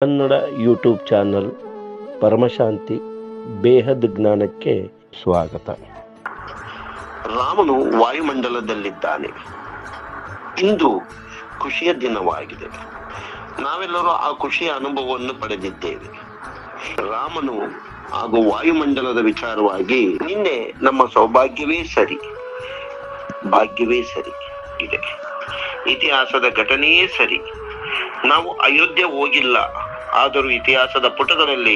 Kannada YouTube channel ಪರಮಶಾಂತಿ ಬೇಹದ್ ಜ್ಞಾನಕ್ಕೆ ಸ್ವಾಗತ. ರಾಮನು ವಾಯುಮಂಡಲದಲ್ಲಿದ್ದಾನೆ. ಇಂದು ಖುಷಿಯ ದಿನವಾಗಿದೆ. ನಾವೆಲ್ಲರೂ ಆ ಖುಷಿಯ ಅನುಭವವನ್ನು ಪಡೆದಿದ್ದೇವೆ. ರಾಮನು ಹಾಗೂ ವಾಯುಮಂಡಲದ ವಿಚಾರವಾಗಿ ನಿನ್ನೆ ನಮ್ಮ ಸೌಭಾಗ್ಯವೇ ಸರಿ, ಭಾಗ್ಯವೇ ಸರಿ ಇದೆ, ಇತಿಹಾಸದ ಘಟನೆಯೇ ಸರಿ. ನಾವು ಅಯೋಧ್ಯೆ ಹೋಗಿಲ್ಲ, ಆದರೂ ಇತಿಹಾಸದ ಪುಟಗಳಲ್ಲಿ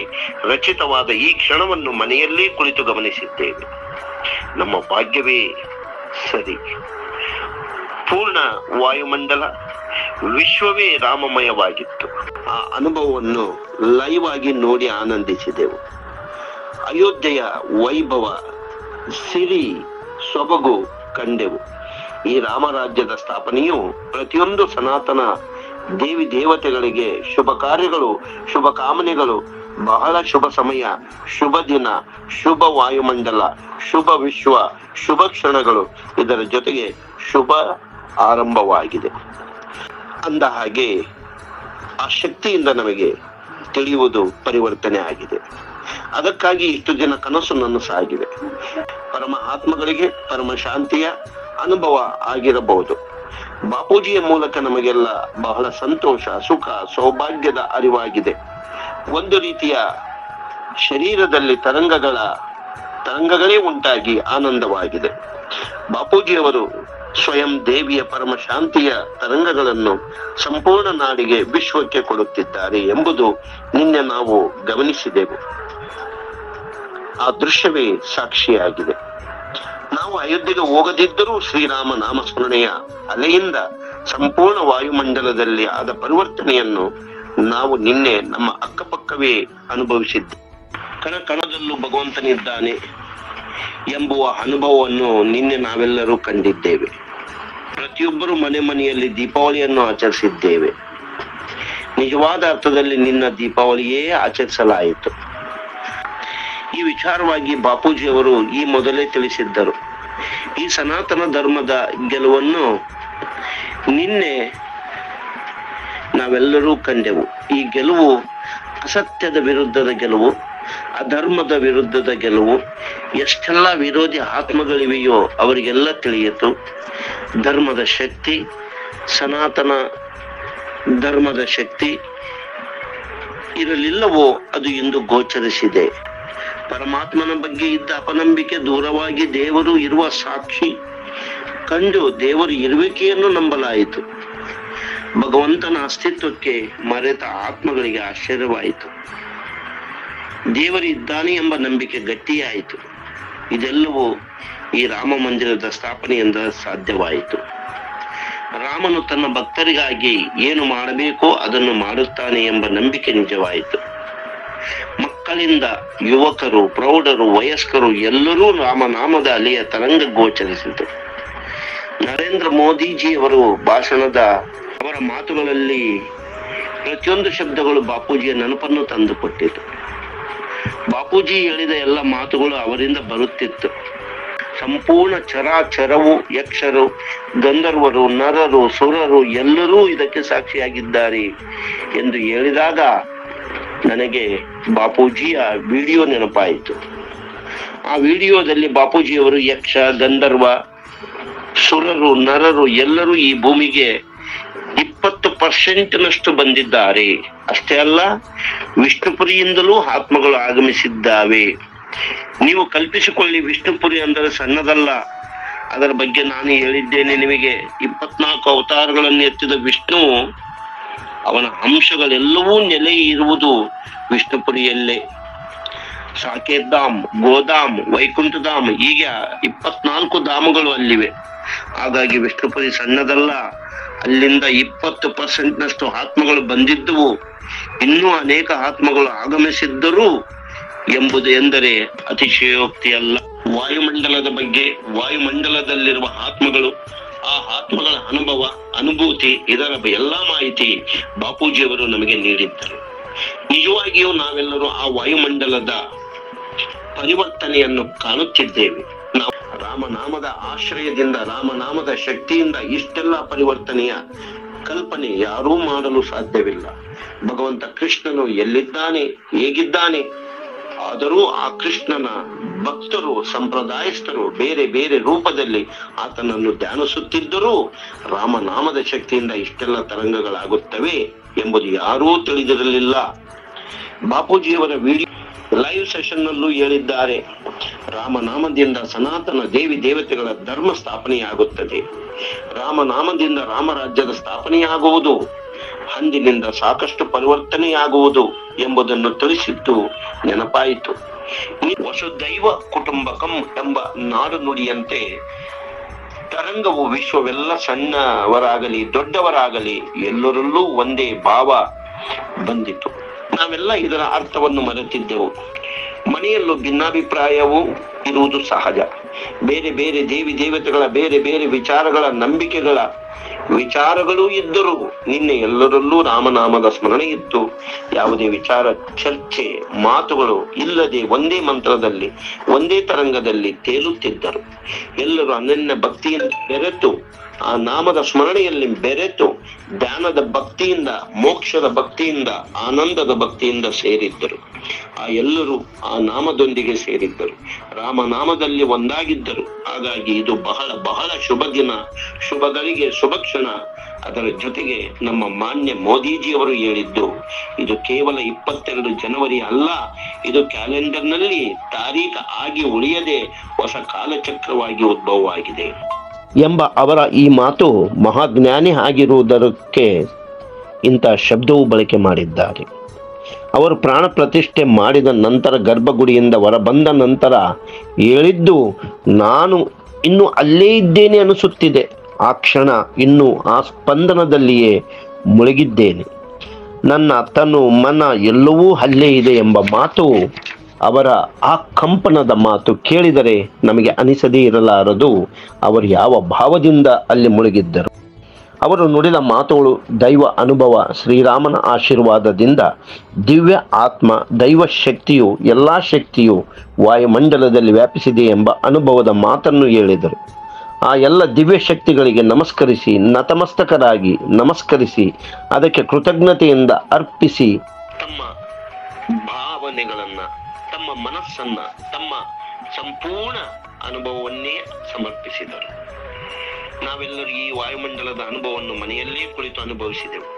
ರಚಿತವಾದ ಈ ಕ್ಷಣವನ್ನು ಮನೆಯಲ್ಲೇ ಕುಳಿತು ಗಮನಿಸಿದ್ದೇವೆ. ನಮ್ಮ ಭಾಗ್ಯವೇ ಸರಿ. ಪೂರ್ಣ ವಾಯುಮಂಡಲ, ವಿಶ್ವವೇ ರಾಮಮಯವಾಗಿತ್ತು. ಆ ಅನುಭವವನ್ನು ಲೈವ್ ಆಗಿ ನೋಡಿ ಆನಂದಿಸಿದೆವು. ಅಯೋಧ್ಯೆಯ ವೈಭವ, ಸಿರಿ, ಸೊಬಗು ಕಂಡೆವು. ಈ ರಾಮರಾಜ್ಯದ ಸ್ಥಾಪನೆಯು ಪ್ರತಿಯೊಂದು ಸನಾತನ ದೇವಿ ದೇವತೆಗಳಿಗೆ ಶುಭ ಕಾರ್ಯಗಳು, ಶುಭ ಕಾಮನೆಗಳು, ಬಹಳ ಶುಭ ಸಮಯ, ಶುಭ ದಿನ, ಶುಭ ವಾಯುಮಂಡಲ, ಶುಭ ವಿಶ್ವ, ಶುಭ ಕ್ಷಣಗಳು, ಇದರ ಜೊತೆಗೆ ಶುಭ ಆರಂಭವಾಗಿದೆ. ಅಂದ ಹಾಗೆ ಆ ಶಕ್ತಿಯಿಂದ ನಮಗೆ ತಿಳಿಯುವುದು ಪರಿವರ್ತನೆ ಆಗಿದೆ. ಅದಕ್ಕಾಗಿ ಇಷ್ಟು ದಿನ ಕನಸು ನನಸಾಗಿದೆ. ಪರಮ ಆತ್ಮಗಳಿಗೆ ಪರಮ ಶಾಂತಿಯ ಅನುಭವ ಆಗಿರಬಹುದು. ಬಾಪೂಜಿಯ ಮೂಲಕ ನಮಗೆಲ್ಲ ಬಹಳ ಸಂತೋಷ, ಸುಖ, ಸೌಭಾಗ್ಯದ ಅರಿವಾಗಿದೆ. ಒಂದು ರೀತಿಯ ಶರೀರದಲ್ಲಿ ತರಂಗಗಳೇ ಉಂಟಾಗಿ ಆನಂದವಾಗಿದೆ. ಬಾಪೂಜಿಯವರು ಸ್ವಯಂ ದೇವಿಯ ಪರಮ ಶಾಂತಿಯ ತರಂಗಗಳನ್ನು ಸಂಪೂರ್ಣ ನಾಡಿಗೆ, ವಿಶ್ವಕ್ಕೆ ಕೊಡುತ್ತಿದ್ದಾರೆ ಎಂಬುದು ನಿನ್ನೆ ನಾವು ಗಮನಿಸಿದೆವು. ಆ ದೃಶ್ಯವೇ ಸಾಕ್ಷಿಯಾಗಿದೆ. ನಾವು ಅಯೋಧ್ಯೆಗೆ ಹೋಗದಿದ್ದರೂ ಶ್ರೀರಾಮ ನಾಮಸ್ಮರಣೆಯ ಅಲೆಯಿಂದ ಸಂಪೂರ್ಣ ವಾಯುಮಂಡಲದಲ್ಲಿ ಆದ ಪರಿವರ್ತನೆಯನ್ನು ನಾವು ನಿನ್ನೆ ನಮ್ಮ ಅಕ್ಕಪಕ್ಕವೇ ಅನುಭವಿಸಿದ್ದೆ. ಕಣ ಕಣದಲ್ಲೂ ಭಗವಂತನಿದ್ದಾನೆ ಎಂಬುವ ಅನುಭವವನ್ನು ನಿನ್ನೆ ನಾವೆಲ್ಲರೂ ಕಂಡಿದ್ದೇವೆ. ಪ್ರತಿಯೊಬ್ಬರು ಮನೆಯಲ್ಲಿ ದೀಪಾವಳಿಯನ್ನು ಆಚರಿಸಿದ್ದೇವೆ. ನಿಜವಾದ ಅರ್ಥದಲ್ಲಿ ನಿನ್ನ ದೀಪಾವಳಿಯೇ ಆಚರಿಸಲಾಯಿತು. ಈ ವಿಚಾರವಾಗಿ ಬಾಪೂಜಿಯವರು ಈ ಮೊದಲೇ ತಿಳಿಸಿದ್ದರು. ಈ ಸನಾತನ ಧರ್ಮದ ಗೆಲುವನ್ನು ನಿನ್ನೆ ನಾವೆಲ್ಲರೂ ಕಂಡೆವು. ಈ ಗೆಲುವು ಅಸತ್ಯದ ವಿರುದ್ಧದ ಗೆಲುವು, ಅಧರ್ಮದ ವಿರುದ್ಧದ ಗೆಲುವು. ಎಷ್ಟೆಲ್ಲ ವಿರೋಧಿ ಆತ್ಮಗಳಿವೆಯೋ ಅವರಿಗೆಲ್ಲ ತಿಳಿಯಿತು. ಧರ್ಮದ ಶಕ್ತಿ, ಸನಾತನ ಧರ್ಮದ ಶಕ್ತಿ ಇರಲಿಲ್ಲವೋ ಅದು ಇಂದು ಗೋಚರಿಸಿದೆ. ಪರಮಾತ್ಮನ ಬಗ್ಗೆ ಇದ್ದ ಅಪನಂಬಿಕೆ ದೂರವಾಗಿ ದೇವರು ಇರುವ ಸಾಕ್ಷಿ ಕಂಡು ದೇವರು ಇರುವಿಕೆಯನ್ನು ನಂಬಲಾಯಿತು. ಭಗವಂತನ ಅಸ್ತಿತ್ವಕ್ಕೆ ಮರೆತ ಆತ್ಮಗಳಿಗೆ ಆಶ್ಚರ್ಯವಾಯಿತು. ದೇವರಿದ್ದಾನೆ ಎಂಬ ನಂಬಿಕೆ ಗಟ್ಟಿಯಾಯಿತು. ಇದೆಲ್ಲವೂ ಈ ರಾಮ ಮಂದಿರದ ಸ್ಥಾಪನೆಯಿಂದ ಸಾಧ್ಯವಾಯಿತು. ರಾಮನು ತನ್ನ ಭಕ್ತರಿಗಾಗಿ ಏನು ಮಾಡಬೇಕೋ ಅದನ್ನು ಮಾಡುತ್ತಾನೆ ಎಂಬ ನಂಬಿಕೆ ನಿಜವಾಯಿತು. ಮಕ್ಕಳಿಂದ ಯುವಕರು, ಪ್ರೌಢರು, ವಯಸ್ಕರು ಎಲ್ಲರೂ ರಾಮನಾಮದ ಅಲೆಯ ತರಂಗ ಗೋಚರಿಸಿತು. ನರೇಂದ್ರ ಮೋದಿಜಿಯವರು ಅವರ ಮಾತುಗಳಲ್ಲಿ ಪ್ರತಿಯೊಂದು ಶಬ್ದಗಳು ಬಾಪೂಜಿಯ ನೆನಪನ್ನು ತಂದುಕೊಟ್ಟಿತು. ಬಾಪೂಜಿ ಹೇಳಿದ ಎಲ್ಲ ಮಾತುಗಳು ಅವರಿಂದ ಬರುತ್ತಿತ್ತು. ಸಂಪೂರ್ಣ ಚರಾಚರವು, ಯಕ್ಷರು, ಗಂಧರ್ವರು, ನರರು, ಸುರರು ಎಲ್ಲರೂ ಇದಕ್ಕೆ ಸಾಕ್ಷಿಯಾಗಿದ್ದಾರೆ ಎಂದು ಹೇಳಿದಾಗ ನನಗೆ ಬಾಪೂಜಿಯ ವಿಡಿಯೋ ನೆನಪಾಯಿತು. ಆ ವಿಡಿಯೋದಲ್ಲಿ ಬಾಪೂಜಿಯವರು ಯಕ್ಷ, ಗಂಧರ್ವ, ಸುರರು, ನರರು ಎಲ್ಲರೂ ಈ ಭೂಮಿಗೆ 20% ಬಂದಿದ್ದಾರೆ. ಅಷ್ಟೇ ಅಲ್ಲ, ವಿಷ್ಣುಪುರಿಯಿಂದಲೂ ಆತ್ಮಗಳು ಆಗಮಿಸಿದ್ದಾವೆ. ನೀವು ಕಲ್ಪಿಸಿಕೊಳ್ಳಿ, ವಿಷ್ಣುಪುರಿ ಅಂದರೆ ಸಣ್ಣದಲ್ಲ. ಅದರ ಬಗ್ಗೆ ನಾನು ಹೇಳಿದ್ದೇನೆ ನಿಮಗೆ. 24 ಅವತಾರಗಳನ್ನು ಎತ್ತಿದ ವಿಷ್ಣು, ಅವನ ಅಂಶಗಳೆಲ್ಲವೂ ನೆಲೆ ಇರುವುದು ವಿಷ್ಣುಪುರಿಯಲ್ಲೇ. ಸಾಕೇತ್ ಧಾಮ್, ಗೋಧಾಮ್, ವೈಕುಂಠಧಾಮ್, ಹೀಗೆ 24 ಧಾಮಗಳು ಅಲ್ಲಿವೆ. ಹಾಗಾಗಿ ವಿಷ್ಣುಪುರಿ ಸಣ್ಣದಲ್ಲ. ಅಲ್ಲಿಂದ 20% ಆತ್ಮಗಳು ಬಂದಿದ್ದವು. ಇನ್ನೂ ಅನೇಕ ಆತ್ಮಗಳು ಆಗಮಿಸಿದ್ದರು ಎಂದರೆ ಅತಿಶಯೋಕ್ತಿ ಅಲ್ಲ. ವಾಯುಮಂಡಲದ ಬಗ್ಗೆ, ವಾಯುಮಂಡಲದಲ್ಲಿರುವ ಆತ್ಮಗಳು, ಆ ಆತ್ಮಗಳ ಅನುಭವ, ಅನುಭೂತಿ, ಇದರ ಎಲ್ಲಾ ಮಾಹಿತಿ ಬಾಪೂಜಿಯವರು ನಮಗೆ ನೀಡಿದ್ದರು. ನಿಜವಾಗಿಯೂ ನಾವೆಲ್ಲರೂ ಆ ವಾಯುಮಂಡಲದ ಪರಿವರ್ತನೆಯನ್ನು ಕಾಣುತ್ತಿದ್ದೇವೆ. ನಾವು ರಾಮನಾಮದ ಆಶ್ರಯದಿಂದ, ರಾಮನಾಮದ ಶಕ್ತಿಯಿಂದ ಇಷ್ಟೆಲ್ಲ ಪರಿವರ್ತನೆಯ ಕಲ್ಪನೆ ಯಾರೂ ಮಾಡಲು ಸಾಧ್ಯವಿಲ್ಲ. ಭಗವಂತ ಕೃಷ್ಣನು ಎಲ್ಲಿದ್ದಾನೆ, ಹೇಗಿದ್ದಾನೆ? ಆದರೂ ಆ ಕೃಷ್ಣನ ಭಕ್ತರು, ಸಂಪ್ರದಾಯಸ್ಥರು ಬೇರೆ ಬೇರೆ ರೂಪದಲ್ಲಿ ಆತನನ್ನು ಧ್ಯಾನಿಸುತ್ತಿದ್ದರೂ ರಾಮನಾಮದ ಶಕ್ತಿಯಿಂದ ಇಷ್ಟೆಲ್ಲ ತರಂಗಗಳಾಗುತ್ತವೆ ಎಂಬುದು ಯಾರೂ ತಿಳಿದಿರಲಿಲ್ಲ. ಬಾಪೂಜಿಯವರ ವಿಡಿಯೋ ಲೈವ್ ಸೆಷನ್ ನಲ್ಲೂ ಹೇಳಿದ್ದಾರೆ, ರಾಮನಾಮದಿಂದ ಸನಾತನ ದೇವಿ ದೇವತೆಗಳ ಧರ್ಮ ಸ್ಥಾಪನೆಯಾಗುತ್ತದೆ, ರಾಮನಾಮದಿಂದ ರಾಮರಾಜ್ಯದ ಸ್ಥಾಪನೆಯಾಗುವುದು, ಅಂದಿನಿಂದ ಸಾಕಷ್ಟು ಪರಿವರ್ತನೆಯಾಗುವುದು ಎಂಬುದನ್ನು ತಿಳಿಸಿದ್ದು ನೆನಪಾಯಿತು. ವಸುದೈವ ಕುಟುಂಬಕಂ ಎಂಬ ನಾಡು ನುಡಿಯಂತೆ ತರಂಗವು ವಿಶ್ವವೆಲ್ಲ ಸಣ್ಣವರಾಗಲಿ ದೊಡ್ಡವರಾಗಲಿ ಎಲ್ಲರಲ್ಲೂ ಒಂದೇ ಭಾವ ಬಂದಿತು. ನಾವೆಲ್ಲ ಇದರ ಅರ್ಥವನ್ನು ಮರೆತಿದ್ದೆವು. ಮನೆಯಲ್ಲೂ ಭಿನ್ನಾಭಿಪ್ರಾಯವೂ ಇರುವುದು ಸಹಜ. ಬೇರೆ ಬೇರೆ ದೇವಿ ದೇವತೆಗಳ ಬೇರೆ ಬೇರೆ ವಿಚಾರಗಳೂ ಇದ್ದರು. ನಿನ್ನೆ ಎಲ್ಲರಲ್ಲೂ ರಾಮನಾಮದ ಸ್ಮರಣೆ ಇತ್ತು. ಯಾವುದೇ ವಿಚಾರ, ಚರ್ಚೆ, ಮಾತುಗಳು ಇಲ್ಲದೆ ಒಂದೇ ಮಂತ್ರದಲ್ಲಿ ಒಂದೇ ತರಂಗದಲ್ಲಿ ತೇಲುತ್ತಿದ್ದರು. ಎಲ್ಲರೂ ಅನನ್ಯ ಭಕ್ತಿಯಿಂದ ಬೆರೆತು ಆ ನಾಮದ ಸ್ಮರಣೆಯಲ್ಲಿ ಬೆರೆತು ಧ್ಯಾನದ ಭಕ್ತಿಯಿಂದ, ಮೋಕ್ಷದ ಭಕ್ತಿಯಿಂದ, ಆನಂದದ ಭಕ್ತಿಯಿಂದ ಸೇರಿದ್ದರು. ಆ ಎಲ್ಲರೂ ಆ ನಾಮದೊಂದಿಗೆ ಸೇರಿದ್ದರು, ರಾಮನಾಮದಲ್ಲಿ ಒಂದಾಗಿದ್ದರು. ಹಾಗಾಗಿ ಇದು ಬಹಳ ಬಹಳ ಶುಭ ದಿನ, ಶುಭ ಗಳಿಗೆ, ಶುಭ ಕ್ಷಣ. ಅದರ ಜೊತೆಗೆ ನಮ್ಮ ಮಾನ್ಯ ಮೋದಿಜಿಯವರು ಹೇಳಿದ್ದು, ಇದು ಕೇವಲ 22 ಜನವರಿ ಅಲ್ಲ, ಇದು ಕ್ಯಾಲೆಂಡರ್ನಲ್ಲಿ ತಾರೀಖ ಆಗಿ ಉಳಿಯದೆ ಹೊಸ ಕಾಲಚಕ್ರವಾಗಿ ಉದ್ಭವವಾಗಿದೆ ಎಂಬ ಅವರ ಈ ಮಾತು ಮಹಾಜ್ಞಾನಿ ಆಗಿರುವುದಕ್ಕೆ ಇಂಥ ಶಬ್ದವು ಬಳಕೆ ಮಾಡಿದ್ದಾರೆ. ಅವರು ಪ್ರಾಣ ಪ್ರತಿಷ್ಠೆ ಮಾಡಿದ ನಂತರ ಗರ್ಭಗುಡಿಯಿಂದ ಹೊರಬಂದ ನಂತರ ಹೇಳಿದ್ದು, ನಾನು ಇನ್ನು ಅಲ್ಲೇ ಇದ್ದೇನೆ ಅನಿಸುತ್ತಿದೆ. ಆ ಕ್ಷಣ ಇನ್ನು ಆ ಸ್ಪಂದನದಲ್ಲಿಯೇ ಮುಳುಗಿದ್ದೇನೆ. ನನ್ನ ತನು ಮನ ಎಲ್ಲವೂ ಅಲ್ಲೇ ಇದೆ ಎಂಬ ಮಾತು, ಅವರ ಆ ಕಂಪನದ ಮಾತು ಕೇಳಿದರೆ ನಮಗೆ ಅನಿಸದೇ ಇರಲಾರದು ಅವರು ಯಾವ ಭಾವದಿಂದ ಅಲ್ಲಿ ಮುಳುಗಿದ್ದರು. ಅವರು ನುಡಿದ ಮಾತುಗಳು ದೈವ ಅನುಭವ, ಶ್ರೀರಾಮನ ಆಶೀರ್ವಾದದಿಂದ ದಿವ್ಯ ಆತ್ಮ, ದೈವ ಶಕ್ತಿಯು, ಎಲ್ಲ ಶಕ್ತಿಯು ವಾಯುಮಂಡಲದಲ್ಲಿ ವ್ಯಾಪಿಸಿದೆ ಎಂಬ ಅನುಭವದ ಮಾತನ್ನು ಹೇಳಿದರು. ಆ ಎಲ್ಲ ದಿವ್ಯ ಶಕ್ತಿಗಳಿಗೆ ನಮಸ್ಕರಿಸಿ, ನತಮಸ್ತಕರಾಗಿ ನಮಸ್ಕರಿಸಿ, ಅದಕ್ಕೆ ಕೃತಜ್ಞತೆಯಿಂದ ಅರ್ಪಿಸಿ ತಮ್ಮ ಭಾವನೆಗಳನ್ನ, ತಮ್ಮ ಮನಸ್ಸನ್ನ, ತಮ್ಮ ಸಂಪೂರ್ಣ ಅನುಭವವನ್ನೇ ಸಮರ್ಪಿಸಿದರು. ನಾವೆಲ್ಲರೂ ಈ ವಾಯುಮಂಡಲದ ಅನುಭವವನ್ನು ಮನೆಯಲ್ಲೇ ಕುಳಿತು ಅನುಭವಿಸಿದೆವು.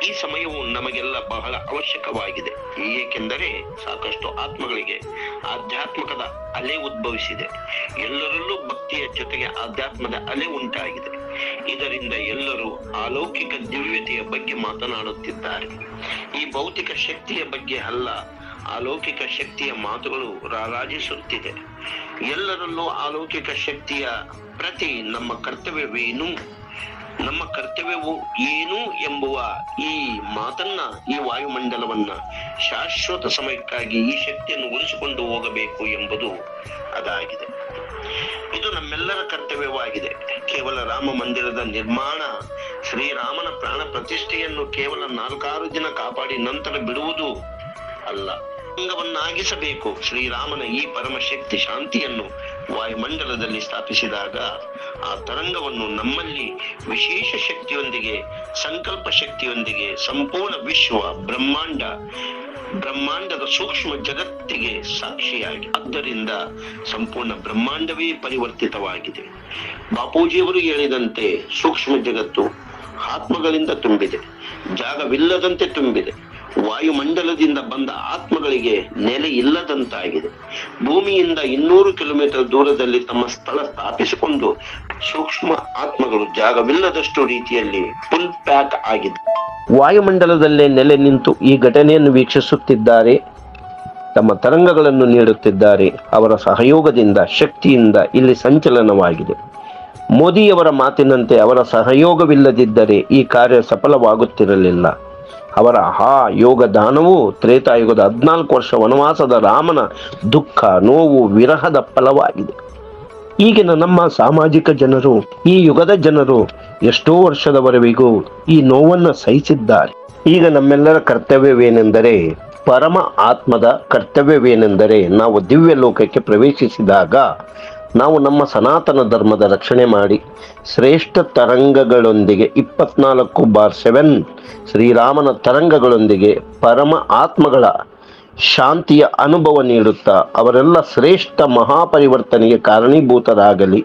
ಈ ಸಮಯವು ನಮಗೆಲ್ಲ ಬಹಳ ಅವಶ್ಯಕವಾಗಿದೆ. ಏಕೆಂದರೆ ಸಾಕಷ್ಟು ಆತ್ಮಗಳಿಗೆ ಆಧ್ಯಾತ್ಮಕದ ಅಲೆ ಉದ್ಭವಿಸಿದೆ. ಎಲ್ಲರಲ್ಲೂ ಭಕ್ತಿಯ ಜೊತೆಗೆ ಆಧ್ಯಾತ್ಮದ ಅಲೆ ಉಂಟಾಗಿದೆ. ಇದರಿಂದ ಎಲ್ಲರೂ ಅಲೌಕಿಕ ದಿವ್ಯತೆಯ ಬಗ್ಗೆ ಮಾತನಾಡುತ್ತಿದ್ದಾರೆ. ಈ ಭೌತಿಕ ಶಕ್ತಿಯ ಬಗ್ಗೆ ಅಲ್ಲ, ಅಲೌಕಿಕ ಶಕ್ತಿಯ ಮಾತುಗಳು ರಾರಾಜಿಸುತ್ತಿದೆ. ಎಲ್ಲರಲ್ಲೂ ಅಲೌಕಿಕ ಶಕ್ತಿಯ ಪ್ರತಿ ನಮ್ಮ ಕರ್ತವ್ಯವೇನು, ನಮ್ಮ ಕರ್ತವ್ಯವು ಏನು ಎಂಬುವ ಈ ಮಾತನ್ನ, ಈ ವಾಯುಮಂಡಲವನ್ನ ಶಾಶ್ವತ ಸಮಯಕ್ಕಾಗಿ ಈ ಶಕ್ತಿಯನ್ನು ಉಳಿಸಿಕೊಂಡು ಹೋಗಬೇಕು ಎಂಬುದು ಅದಾಗಿದೆ. ಇದು ನಮ್ಮೆಲ್ಲರ ಕರ್ತವ್ಯವಾಗಿದೆ. ಕೇವಲ ರಾಮ ಮಂದಿರದ ನಿರ್ಮಾಣ, ಶ್ರೀರಾಮನ ಪ್ರಾಣ ಪ್ರತಿಷ್ಠೆಯನ್ನು ಕೇವಲ 4-6 ದಿನ ಕಾಪಾಡಿ ನಂತರ ಬಿಡುವುದು ಅಲ್ಲ, ಅಂಗವನ್ನಾಗಿಸಬೇಕು. ಶ್ರೀರಾಮನ ಈ ಪರಮ ಶಕ್ತಿ ಶಾಂತಿಯನ್ನು ವಾಯುಮಂಡಲದಲ್ಲಿ ಸ್ಥಾಪಿಸಿದಾಗ ಆ ತರಂಗವನ್ನು ನಮ್ಮಲ್ಲಿ ವಿಶೇಷ ಶಕ್ತಿಯೊಂದಿಗೆ, ಸಂಕಲ್ಪ ಶಕ್ತಿಯೊಂದಿಗೆ ಸಂಪೂರ್ಣ ವಿಶ್ವ ಬ್ರಹ್ಮಾಂಡದ ಸೂಕ್ಷ್ಮ ಜಗತ್ತಿಗೆ ಸಾಕ್ಷಿಯಾಗಿ, ಆದ್ದರಿಂದ ಸಂಪೂರ್ಣ ಬ್ರಹ್ಮಾಂಡವೇ ಪರಿವರ್ತಿತವಾಗಿದೆ. ಬಾಪೂಜಿಯವರು ಹೇಳಿದಂತೆ ಸೂಕ್ಷ್ಮ ಜಗತ್ತು ಆತ್ಮಗಳಿಂದ ತುಂಬಿದೆ, ಜಾಗವಿಲ್ಲದಂತೆ ತುಂಬಿದೆ. ವಾಯುಮಂಡಲದಿಂದ ಬಂದ ಆತ್ಮಗಳಿಗೆ ನೆಲೆ ಇಲ್ಲದಂತಾಗಿದೆ. ಭೂಮಿಯಿಂದ 200 ಕಿಲೋಮೀಟರ್ ದೂರದಲ್ಲಿ ತಮ್ಮ ಸ್ಥಳ ಸ್ಥಾಪಿಸಿಕೊಂಡು ಸೂಕ್ಷ್ಮ ಆತ್ಮಗಳು ಜಾಗವಿಲ್ಲದಷ್ಟು ರೀತಿಯಲ್ಲಿ ಫುಲ್ ಪ್ಯಾಕ್ ಆಗಿದೆ. ವಾಯುಮಂಡಲದಲ್ಲೇ ನೆಲೆ ನಿಂತು ಈ ಘಟನೆಯನ್ನು ವೀಕ್ಷಿಸುತ್ತಿದ್ದಾರೆ, ತಮ್ಮ ತರಂಗಗಳನ್ನು ನೀಡುತ್ತಿದ್ದಾರೆ. ಅವರ ಸಹಯೋಗದಿಂದ, ಶಕ್ತಿಯಿಂದ ಇಲ್ಲಿ ಸಂಚಲನವಾಗಿದೆ. ಮೋದಿಯವರ ಮಾತಿನಂತೆ ಅವರ ಸಹಯೋಗವಿಲ್ಲದಿದ್ದರೆ ಈ ಕಾರ್ಯ ಸಫಲವಾಗುತ್ತಿರಲಿಲ್ಲ. ಅವರ ಆ ಯೋಗದಾನವು ತ್ರೇತಾಯುಗದ 14 ವರ್ಷ ವನವಾಸದ ರಾಮನ ದುಃಖ, ನೋವು, ವಿರಹದ ಫಲವಾಗಿದೆ. ಈಗಿನ ನಮ್ಮ ಸಾಮಾಜಿಕ ಜನರು, ಈ ಯುಗದ ಜನರು ಎಷ್ಟೋ ವರ್ಷದವರೆವಿಗೂ ಈ ನೋವನ್ನು ಸಹಿಸಿದ್ದಾರೆ. ಈಗ ನಮ್ಮೆಲ್ಲರ ಕರ್ತವ್ಯವೇನೆಂದರೆ, ಪರಮ ಆತ್ಮದ ಕರ್ತವ್ಯವೇನೆಂದರೆ, ನಾವು ದಿವ್ಯ ಲೋಕಕ್ಕೆ ಪ್ರವೇಶಿಸಿದಾಗ ನಾವು ನಮ್ಮ ಸನಾತನ ಧರ್ಮದ ರಕ್ಷಣೆ ಮಾಡಿ ಶ್ರೇಷ್ಠ ತರಂಗಗಳೊಂದಿಗೆ 24/7 ಶ್ರೀರಾಮನ ತರಂಗಗಳೊಂದಿಗೆ ಪರಮ ಆತ್ಮಗಳ ಶಾಂತಿಯ ಅನುಭವ ನೀಡುತ್ತಾ ಅವರೆಲ್ಲ ಶ್ರೇಷ್ಠ ಮಹಾಪರಿವರ್ತನೆಗೆ ಕಾರಣೀಭೂತರಾಗಲಿ.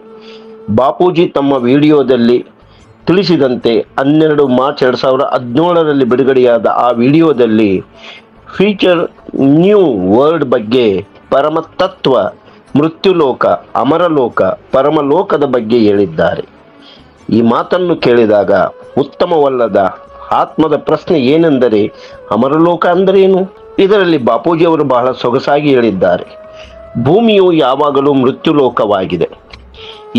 ಬಾಪೂಜಿ ತಮ್ಮ ವಿಡಿಯೋದಲ್ಲಿ ತಿಳಿಸಿದಂತೆ 12 ಮಾರ್ಚ್ 2017ರಲ್ಲಿ ಬಿಡುಗಡೆಯಾದ ಆ ವಿಡಿಯೋದಲ್ಲಿ ಫ್ಯೂಚರ್ ನ್ಯೂ ವರ್ಲ್ಡ್ ಬಗ್ಗೆ, ಪರಮ ತತ್ವ, ಮೃತ್ಯುಲೋಕ, ಅಮರಲೋಕ, ಪರಮಲೋಕದ ಬಗ್ಗೆ ಹೇಳಿದ್ದಾರೆ. ಈ ಮಾತನ್ನು ಕೇಳಿದಾಗ ಉತ್ತಮವಲ್ಲದ ಆತ್ಮದ ಪ್ರಶ್ನೆ ಏನೆಂದರೆ, ಅಮರಲೋಕ ಅಂದರೇನು? ಇದರಲ್ಲಿ ಬಾಪೂಜಿಯವರು ಬಹಳ ಸೊಗಸಾಗಿ ಹೇಳಿದ್ದಾರೆ. ಭೂಮಿಯು ಯಾವಾಗಲೂ ಮೃತ್ಯುಲೋಕವಾಗಿದೆ.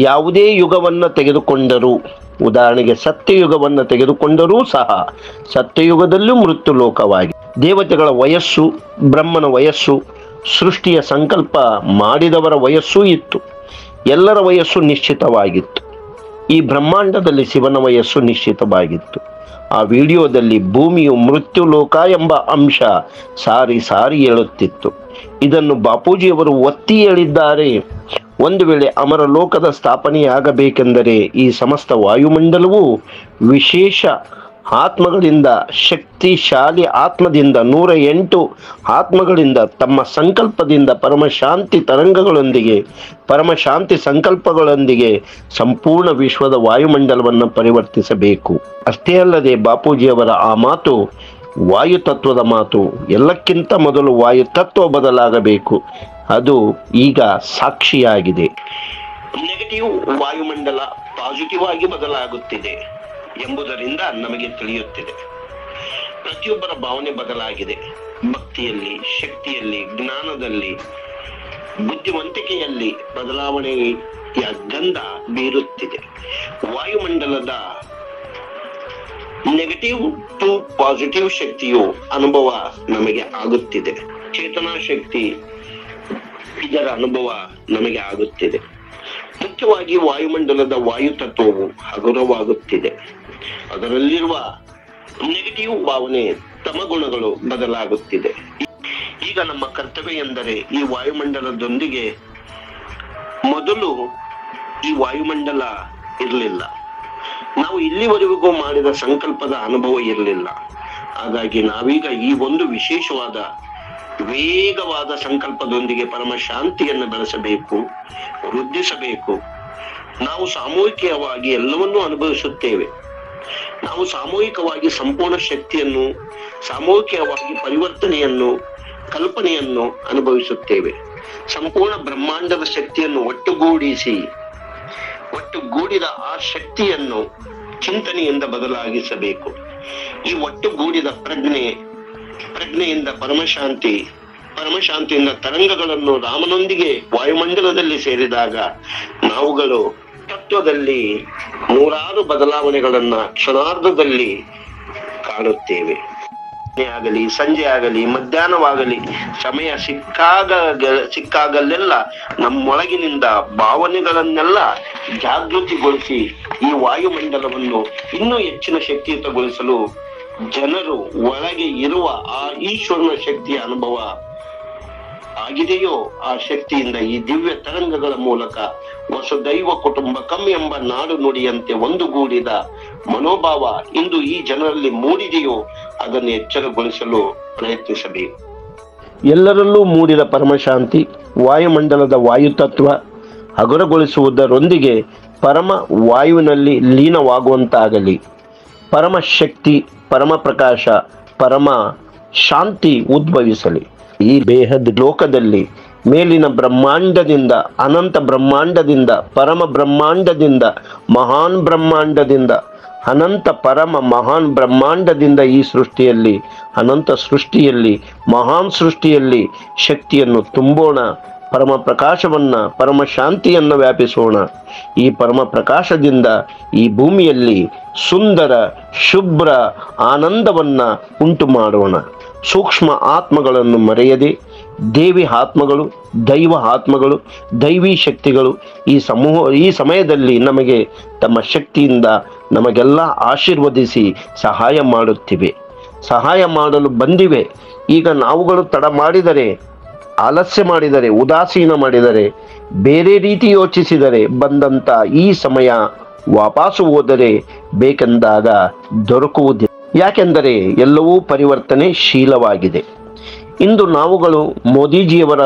ಯಾವುದೇ ಯುಗವನ್ನು ತೆಗೆದುಕೊಂಡರೂ, ಉದಾಹರಣೆಗೆ ಸತ್ಯಯುಗವನ್ನು ತೆಗೆದುಕೊಂಡರೂ ಸಹ ಸತ್ಯಯುಗದಲ್ಲೂ ಮೃತ್ಯುಲೋಕವಾಗಿದೆ. ದೇವತೆಗಳ ವಯಸ್ಸು, ಬ್ರಹ್ಮನ ವಯಸ್ಸು, ಸೃಷ್ಟಿಯ ಸಂಕಲ್ಪ ಮಾಡಿದವರ ವಯಸ್ಸೂ ಇತ್ತು. ಎಲ್ಲರ ವಯಸ್ಸು ನಿಶ್ಚಿತವಾಗಿತ್ತು. ಈ ಬ್ರಹ್ಮಾಂಡದಲ್ಲಿ ಶಿವನ ವಯಸ್ಸು ನಿಶ್ಚಿತವಾಗಿತ್ತು. ಆ ವಿಡಿಯೋದಲ್ಲಿ ಭೂಮಿಯು ಮೃತ್ಯುಲೋಕ ಎಂಬ ಅಂಶ ಸಾರಿ ಸಾರಿ ಹೇಳುತ್ತಿತ್ತು. ಇದನ್ನು ಬಾಪೂಜಿಯವರು ಒತ್ತಿ ಹೇಳಿದ್ದಾರೆ. ಒಂದು ವೇಳೆ ಅಮರಲೋಕದ ಸ್ಥಾಪನೆಯಾಗಬೇಕೆಂದರೆ ಈ ಸಮಸ್ತ ವಾಯುಮಂಡಲವು ವಿಶೇಷ ಆತ್ಮಗಳಿಂದ, ಶಕ್ತಿಶಾಲಿ ಆತ್ಮದಿಂದ, 108 ಆತ್ಮಗಳಿಂದ ತಮ್ಮ ಸಂಕಲ್ಪದಿಂದ ಪರಮಶಾಂತಿ ತರಂಗಗಳೊಂದಿಗೆ, ಪರಮಶಾಂತಿ ಸಂಕಲ್ಪಗಳೊಂದಿಗೆ ಸಂಪೂರ್ಣ ವಿಶ್ವದ ವಾಯುಮಂಡಲವನ್ನು ಪರಿವರ್ತಿಸಬೇಕು. ಅಷ್ಟೇ ಅಲ್ಲದೆ ಬಾಪೂಜಿಯವರ ಆ ಮಾತು ವಾಯು ತತ್ವದ ಮಾತು. ಎಲ್ಲಕ್ಕಿಂತ ಮೊದಲು ವಾಯು ತತ್ವ ಬದಲಾಗಬೇಕು. ಅದು ಈಗ ಸಾಕ್ಷಿಯಾಗಿದೆ. ನೆಗೆಟಿವ್ ವಾಯುಮಂಡಲ ಪಾಸಿಟಿವ್ ಆಗಿ ಬದಲಾಗುತ್ತಿದೆ ಎಂಬುದರಿಂದ ನಮಗೆ ತಿಳಿಯುತ್ತಿದೆ. ಪ್ರತಿಯೊಬ್ಬರ ಭಾವನೆ ಬದಲಾಗಿದೆ. ಭಕ್ತಿಯಲ್ಲಿ, ಶಕ್ತಿಯಲ್ಲಿ, ಜ್ಞಾನದಲ್ಲಿ, ಬುದ್ಧಿವಂತಿಕೆಯಲ್ಲಿ ಬದಲಾವಣೆಯ ಗಂಧ ಬೀರುತ್ತಿದೆ. ವಾಯುಮಂಡಲದ ನೆಗೆಟಿವ್ ಟು ಪಾಸಿಟಿವ್ ಶಕ್ತಿಯು ಅನುಭವ ನಮಗೆ ಆಗುತ್ತಿದೆ. ಚೇತನಾ ಶಕ್ತಿ ಇದರ ಅನುಭವ ನಮಗೆ ಆಗುತ್ತಿದೆ. ಮುಖ್ಯವಾಗಿ ವಾಯುಮಂಡಲದ ವಾಯು ತತ್ವವು ಹಗುರವಾಗುತ್ತಿದೆ. ಅದರಲ್ಲಿರುವ ನೆಗೆಟಿವ್ ಭಾವನೆ, ತಮಗುಣಗಳು ಬದಲಾಗುತ್ತಿದೆ. ಈಗ ನಮ್ಮ ಕರ್ತವ್ಯ ಎಂದರೆ ಈ ವಾಯುಮಂಡಲದೊಂದಿಗೆ, ಮೊದಲು ಈ ವಾಯುಮಂಡಲ ಇರಲಿಲ್ಲ. ನಾವು ಇಲ್ಲಿವರೆಗೂ ಮಾಡಿದ ಸಂಕಲ್ಪದ ಅನುಭವ ಇರಲಿಲ್ಲ. ಹಾಗಾಗಿ ನಾವೀಗ ಈ ಒಂದು ವಿಶೇಷವಾದ ವೇಗವಾದ ಸಂಕಲ್ಪದೊಂದಿಗೆ ಪರಮ ಶಾಂತಿಯನ್ನು ಬೆಳೆಸಬೇಕು, ವೃದ್ಧಿಸಬೇಕು. ನಾವು ಸಾಮೂಹಿಕವಾಗಿ ಎಲ್ಲವನ್ನೂ ಅನುಭವಿಸುತ್ತೇವೆ. ನಾವು ಸಾಮೂಹಿಕವಾಗಿ ಸಂಪೂರ್ಣ ಶಕ್ತಿಯನ್ನು, ಸಾಮೂಹಿಕವಾಗಿ ಪರಿವರ್ತನೆಯನ್ನು, ಕಲ್ಪನೆಯನ್ನು ಅನುಭವಿಸುತ್ತೇವೆ. ಸಂಪೂರ್ಣ ಬ್ರಹ್ಮಾಂಡದ ಶಕ್ತಿಯನ್ನು ಒಟ್ಟುಗೂಡಿದ ಆ ಶಕ್ತಿಯನ್ನು ಚಿಂತನೆಯಿಂದ ಬದಲಾಗಿಸಬೇಕು. ಈ ಒಟ್ಟುಗೂಡಿದ ಪ್ರಜ್ಞೆಯಿಂದ ಪರಮಶಾಂತಿಯಿಂದ ತರಂಗಗಳನ್ನು ರಾಮನೊಂದಿಗೆ ವಾಯುಮಂಡಲದಲ್ಲಿ ಸೇರಿದಾಗ ನಾವುಗಳು ತತ್ವದಲ್ಲಿ 100 ಬದಲಾವಣೆಗಳನ್ನ ಕ್ಷಣಾರ್ಧದಲ್ಲಿ ಕಾಣುತ್ತೇವೆ. ಆಗಲಿ, ಸಂಜೆ ಆಗಲಿ, ಮಧ್ಯಾಹ್ನವಾಗಲಿ, ಸಮಯ ಸಿಕ್ಕಾಗಲ್ಲೆಲ್ಲ ನಮ್ಮೊಳಗಿನಿಂದ ಭಾವನೆಗಳನ್ನೆಲ್ಲ ಜಾಗೃತಿಗೊಳಿಸಿ ಈ ವಾಯುಮಂಡಲವನ್ನು ಇನ್ನೂ ಹೆಚ್ಚಿನ ಶಕ್ತಿಯುತಗೊಳಿಸಲು ಜನರು ಒಳಗೆ ಇರುವ ಆ ಈಶ್ವರನ ಶಕ್ತಿಯ ಅನುಭವ ಆಗಿದೆಯೋ ಆ ಶಕ್ತಿಯಿಂದ ಈ ದಿವ್ಯ ತರಂಗಗಳ ಮೂಲಕ ವಸುದೈವ ಕುಟುಂಬಕಂ ಎಂಬ ನಾಡು ನುಡಿಯಂತೆ ಒಂದುಗೂಡಿದ ಮನೋಭಾವ ಇಂದು ಈ ಜನರಲ್ಲಿ ಮೂಡಿದೆಯೋ ಅದನ್ನು ಎಚ್ಚರಗೊಳಿಸಲು ಪ್ರಯತ್ನಿಸಬೇಕು. ಎಲ್ಲರಲ್ಲೂ ಮೂಡಿದ ಪರಮಶಾಂತಿ ವಾಯುಮಂಡಲದ ವಾಯುತತ್ವ ಹಗುರಗೊಳಿಸುವುದರೊಂದಿಗೆ ಪರಮ ವಾಯುವಿನಲ್ಲಿ ಲೀನವಾಗುವಂತಾಗಲಿ. ಪರಮ ಶಕ್ತಿ, ಪರಮ ಪ್ರಕಾಶ, ಪರಮ ಶಾಂತಿ ಉದ್ಭವಿಸಲಿ. ಈ ಬೇಹದ್ ಲೋಕದಲ್ಲಿ ಮೇಲಿನ ಬ್ರಹ್ಮಾಂಡದಿಂದ, ಅನಂತ ಬ್ರಹ್ಮಾಂಡದಿಂದ, ಪರಮ ಬ್ರಹ್ಮಾಂಡದಿಂದ, ಮಹಾನ್ ಬ್ರಹ್ಮಾಂಡದಿಂದ, ಅನಂತ ಪರಮ ಮಹಾನ್ ಬ್ರಹ್ಮಾಂಡದಿಂದ ಈ ಸೃಷ್ಟಿಯಲ್ಲಿ, ಅನಂತ ಸೃಷ್ಟಿಯಲ್ಲಿ, ಮಹಾನ್ ಸೃಷ್ಟಿಯಲ್ಲಿ ಶಕ್ತಿಯನ್ನು ತುಂಬೋಣ. ಪರಮ ಪ್ರಕಾಶವನ್ನ, ಪರಮ ಶಾಂತಿಯನ್ನು ವ್ಯಾಪಿಸೋಣ. ಈ ಪರಮ ಪ್ರಕಾಶದಿಂದ ಈ ಭೂಮಿಯಲ್ಲಿ ಸುಂದರ ಶುಭ್ರ ಆನಂದವನ್ನ ಉಂಟು ಮಾಡೋಣ. ಸೂಕ್ಷ್ಮ ಆತ್ಮಗಳನ್ನು ಮರೆಯದೆ ದೇವಿ ಆತ್ಮಗಳು, ದೈವ ಆತ್ಮಗಳು, ದೈವಿ ಶಕ್ತಿಗಳು ಈ ಸಮಯದಲ್ಲಿ ನಮಗೆ ತಮ್ಮ ಶಕ್ತಿಯಿಂದ ನಮಗೆಲ್ಲ ಆಶೀರ್ವದಿಸಿ ಸಹಾಯ ಮಾಡುತ್ತಿವೆ, ಸಹಾಯ ಮಾಡಲು ಬಂದಿವೆ. ಈಗ ನಾವುಗಳು ತಡ ಮಾಡಿದರೆ ಆಲಸ್ಯ ಮಾಡಿದರೆ, ಉದಾಸೀನ ಮಾಡಿದರೆ, ಬೇರೆ ರೀತಿ ಯೋಚಿಸಿದರೆ ಬಂದಂಥ ಈ ಸಮಯ ವಾಪಸ್ಸು ಹೋದರೆ ಬೇಕೆಂದಾಗ ದೊರಕುವುದಿಲ್ಲ. ಯಾಕೆಂದರೆ ಎಲ್ಲವೂ ಪರಿವರ್ತನೆಶೀಲವಾಗಿದೆ. ಇಂದು ನಾವುಗಳು ಮೋದಿಜಿಯವರ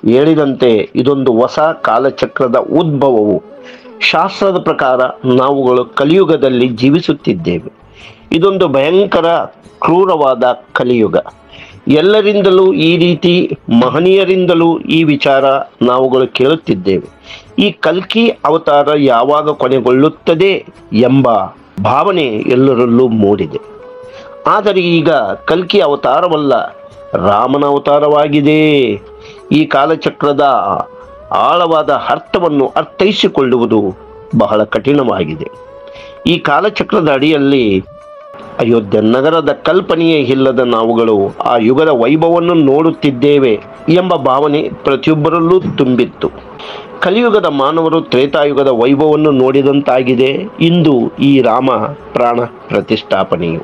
ಹೇಳಿದಂತೆ ಇದೊಂದು ಹೊಸ ಕಾಲಚಕ್ರದ ಉದ್ಭವವು. ಶಾಸ್ತ್ರದ ಪ್ರಕಾರ ನಾವುಗಳು ಕಲಿಯುಗದಲ್ಲಿ ಜೀವಿಸುತ್ತಿದ್ದೇವೆ. ಇದೊಂದು ಭಯಂಕರ ಕ್ರೂರವಾದ ಕಲಿಯುಗ. ಎಲ್ಲರಿಂದಲೂ ಈ ರೀತಿ ಮಹನೀಯರಿಂದಲೂ ಈ ವಿಚಾರ ನಾವುಗಳು ಕೇಳುತ್ತಿದ್ದೇವೆ. ಈ ಕಲ್ಕಿ ಅವತಾರ ಯಾವಾಗ ಕೊನೆಗೊಳ್ಳುತ್ತದೆ ಎಂಬ ಭಾವನೆ ಎಲ್ಲರಲ್ಲೂ ಮೂಡಿದೆ. ಆದರೆ ಈಗ ಕಲ್ಕಿ ಅವತಾರವಲ್ಲ, ರಾಮನ ಅವತಾರವಾಗಿದೆ. ಈ ಕಾಲಚಕ್ರದ ಆಳವಾದ ಅರ್ಥವನ್ನು ಅರ್ಥೈಸಿಕೊಳ್ಳುವುದು ಬಹಳ ಕಠಿಣವಾಗಿದೆ. ಈ ಕಾಲಚಕ್ರದ ಅಡಿಯಲ್ಲಿ ಅಯೋಧ್ಯ ನಗರದ ಕಲ್ಪನೆಯೇ ಇಲ್ಲದ ನಾವುಗಳು ಆ ಯುಗದ ವೈಭವವನ್ನು ನೋಡುತ್ತಿದ್ದೇವೆ ಎಂಬ ಭಾವನೆ ಪ್ರತಿಯೊಬ್ಬರಲ್ಲೂ ತುಂಬಿತ್ತು. ಕಲಿಯುಗದ ಮಾನವರು ತ್ರೇತಾಯುಗದ ವೈಭವವನ್ನು ನೋಡಿದಂತಾಗಿದೆ ಇಂದು ಈ ರಾಮ ಪ್ರಾಣ ಪ್ರತಿಷ್ಠಾಪನೆಯು.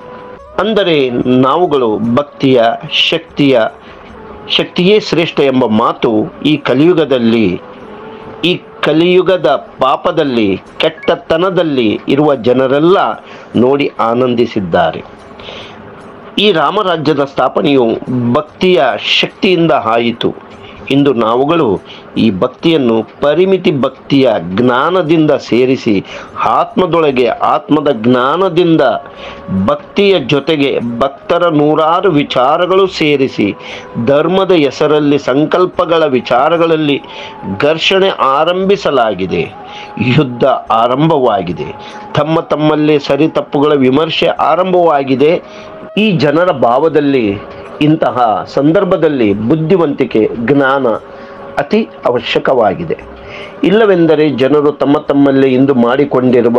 ಅಂದರೆ ನಾವುಗಳು ಭಕ್ತಿಯ ಶಕ್ತಿಯೇ ಶ್ರೇಷ್ಠ ಎಂಬ ಮಾತು ಈ ಕಲಿಯುಗದಲ್ಲಿ, ಈ ಕಲಿಯುಗದ ಪಾಪದಲ್ಲಿ, ಕೆಟ್ಟತನದಲ್ಲಿ ಇರುವ ಜನರೆಲ್ಲ ನೋಡಿ ಆನಂದಿಸಿದ್ದಾರೆ. ಈ ರಾಮರಾಜ್ಯದ ಸ್ಥಾಪನೆಯು ಭಕ್ತಿಯ ಶಕ್ತಿಯಿಂದ ಆಯಿತು. ಇಂದು ನಾವುಗಳು ಈ ಭಕ್ತಿಯನ್ನು ಪರಿಮಿತಿ ಭಕ್ತಿಯ ಜ್ಞಾನದಿಂದ ಸೇರಿಸಿ, ಆತ್ಮದೊಳಗೆ ಆತ್ಮದ ಜ್ಞಾನದಿಂದ ಭಕ್ತಿಯ ಜೊತೆಗೆ ಭಕ್ತರ ನೂರಾರು ವಿಚಾರಗಳು ಸೇರಿಸಿ, ಧರ್ಮದ ಹೆಸರಲ್ಲಿ ಸಂಕಲ್ಪಗಳ ವಿಚಾರಗಳಲ್ಲಿ ಘರ್ಷಣೆ ಆರಂಭಿಸಲಾಗಿದೆ. ಯುದ್ಧ ಆರಂಭವಾಗಿದೆ. ತಮ್ಮಲ್ಲೇ ಸರಿ ತಪ್ಪುಗಳ ವಿಮರ್ಶೆ ಆರಂಭವಾಗಿದೆ. ಈ ಜನರ ಭಾವದಲ್ಲಿ ಇಂತಹ ಸಂದರ್ಭದಲ್ಲಿ ಬುದ್ಧಿವಂತಿಕೆ, ಜ್ಞಾನ ಅತಿ ಅವಶ್ಯಕವಾಗಿದೆ. ಇಲ್ಲವೆಂದರೆ ಜನರು ತಮ್ಮಲ್ಲೇ ಇಂದು ಮಾಡಿಕೊಂಡಿರುವ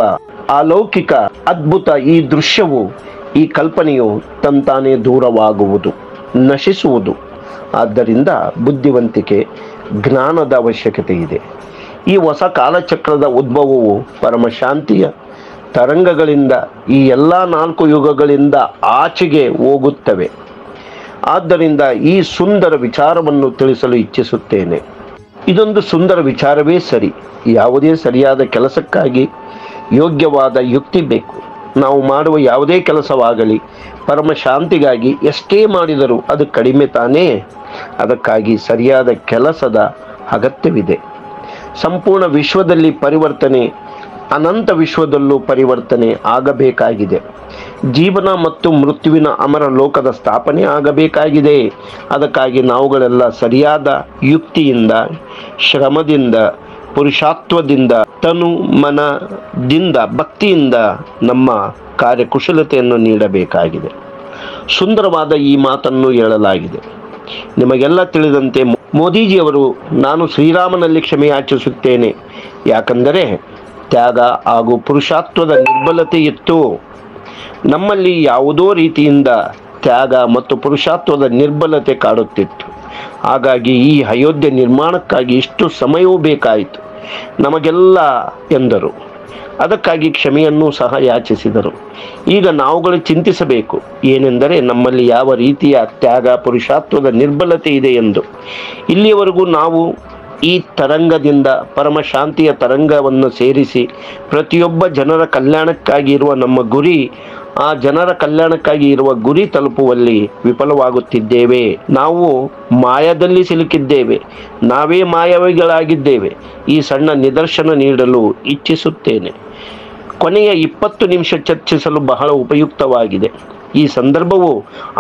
ಅಲೌಕಿಕ ಅದ್ಭುತ ಈ ದೃಶ್ಯವು, ಈ ಕಲ್ಪನೆಯು ತಂತಾನೇ ದೂರವಾಗುವುದು, ನಶಿಸುವುದು. ಆದ್ದರಿಂದ ಬುದ್ಧಿವಂತಿಕೆ, ಜ್ಞಾನದ ಅವಶ್ಯಕತೆ ಇದೆ. ಈ ಹೊಸ ಕಾಲಚಕ್ರದ ಉದ್ಭವವು ಪರಮಶಾಂತಿಯ ತರಂಗಗಳಿಂದ ಈ ಎಲ್ಲ 4 ಯುಗಗಳಿಂದ ಆಚೆಗೆ ಹೋಗುತ್ತವೆ. ಆದ್ದರಿಂದ ಈ ಸುಂದರ ವಿಚಾರವನ್ನು ತಿಳಿಸಲು ಇಚ್ಛಿಸುತ್ತೇನೆ. ಇದೊಂದು ಸುಂದರ ವಿಚಾರವೇ ಸರಿ. ಯಾವುದೇ ಸರಿಯಾದ ಕೆಲಸಕ್ಕಾಗಿ ಯೋಗ್ಯವಾದ ಯುಕ್ತಿ ಬೇಕು. ನಾವು ಮಾಡುವ ಯಾವುದೇ ಕೆಲಸವಾಗಲಿ ಪರಮಶಾಂತಿಗಾಗಿ ಎಷ್ಟೇ ಮಾಡಿದರೂ ಅದು ಕಡಿಮೆ ತಾನೇ. ಅದಕ್ಕಾಗಿ ಸರಿಯಾದ ಕೆಲಸದ ಅಗತ್ಯವಿದೆ. ಸಂಪೂರ್ಣ ವಿಶ್ವದಲ್ಲಿ ಪರಿವರ್ತನೆ, ಅನಂತ ವಿಶ್ವದಲ್ಲೂ ಪರಿವರ್ತನೆ ಆಗಬೇಕಾಗಿದೆ. ಜೀವನ ಮತ್ತು ಮೃತ್ಯುವಿನ ಅಮರ ಲೋಕದ ಸ್ಥಾಪನೆ ಆಗಬೇಕಾಗಿದೆ. ಅದಕ್ಕಾಗಿ ನಾವುಗಳೆಲ್ಲ ಸರಿಯಾದ ಯುಕ್ತಿಯಿಂದ, ಶ್ರಮದಿಂದ, ಪುರುಷಾರ್ಥದಿಂದ, ತನು ಮನದಿಂದ, ಭಕ್ತಿಯಿಂದ ನಮ್ಮ ಕಾರ್ಯಕುಶಲತೆಯನ್ನು ನೀಡಬೇಕಾಗಿದೆ. ಸುಂದರವಾದ ಈ ಮಾತನ್ನು ಹೇಳಲಾಗಿದೆ. ನಿಮಗೆಲ್ಲ ತಿಳಿದಂತೆ ಮೋದಿಜಿಯವರು, ನಾನು ಶ್ರೀರಾಮನಲ್ಲಿ ಕ್ಷಮೆಯಾಚಿಸುತ್ತೇನೆ, ಯಾಕಂದರೆ ತ್ಯಾಗ ಹಾಗೂ ಪುರುಷಾರ್ಥದ ನಿರ್ಬಲತೆ ಇತ್ತು. ನಮ್ಮಲ್ಲಿ ಯಾವುದೋ ರೀತಿಯಿಂದ ತ್ಯಾಗ ಮತ್ತು ಪುರುಷಾರ್ಥದ ನಿರ್ಬಲತೆ ಕಾಡುತ್ತಿತ್ತು. ಹಾಗಾಗಿ ಈ ಅಯೋಧ್ಯೆ ನಿರ್ಮಾಣಕ್ಕಾಗಿ ಇಷ್ಟು ಸಮಯವೂ ಬೇಕಾಯಿತು ನಮಗೆಲ್ಲ ಎಂದರು. ಅದಕ್ಕಾಗಿ ಕ್ಷಮೆಯನ್ನು ಸಹ ಯಾಚಿಸಿದರು. ಈಗ ನಾವುಗಳು ಚಿಂತಿಸಬೇಕು ಏನೆಂದರೆ ನಮ್ಮಲ್ಲಿ ಯಾವ ರೀತಿಯ ತ್ಯಾಗ ಪುರುಷಾರ್ಥದ ನಿರ್ಬಲತೆ ಇದೆ ಎಂದು. ಇಲ್ಲಿಯವರೆಗೂ ನಾವು ಈ ತರಂಗದಿಂದ ಪರಮಶಾಂತಿಯ ತರಂಗವನ್ನು ಸೇರಿಸಿ ಪ್ರತಿಯೊಬ್ಬ ಜನರ ಕಲ್ಯಾಣಕ್ಕಾಗಿ ಇರುವ ನಮ್ಮ ಗುರಿ, ಆ ಜನರ ಕಲ್ಯಾಣಕ್ಕಾಗಿ ಇರುವ ಗುರಿ ತಲುಪುವಲ್ಲಿ ವಿಫಲವಾಗುತ್ತಿದ್ದೇವೆ. ನಾವು ಮಾಯದಲ್ಲಿ ಸಿಲುಕಿದ್ದೇವೆ. ನಾವೇ ಮಾಯಾವಿಗಳಾಗಿದ್ದೇವೆ. ಈ ಸಣ್ಣ ನಿದರ್ಶನ ನೀಡಲು ಇಚ್ಛಿಸುತ್ತೇನೆ. ಕೊನೆಯ 20 ನಿಮಿಷ ಚರ್ಚಿಸಲು ಬಹಳ ಉಪಯುಕ್ತವಾಗಿದೆ. ಈ ಸಂದರ್ಭವು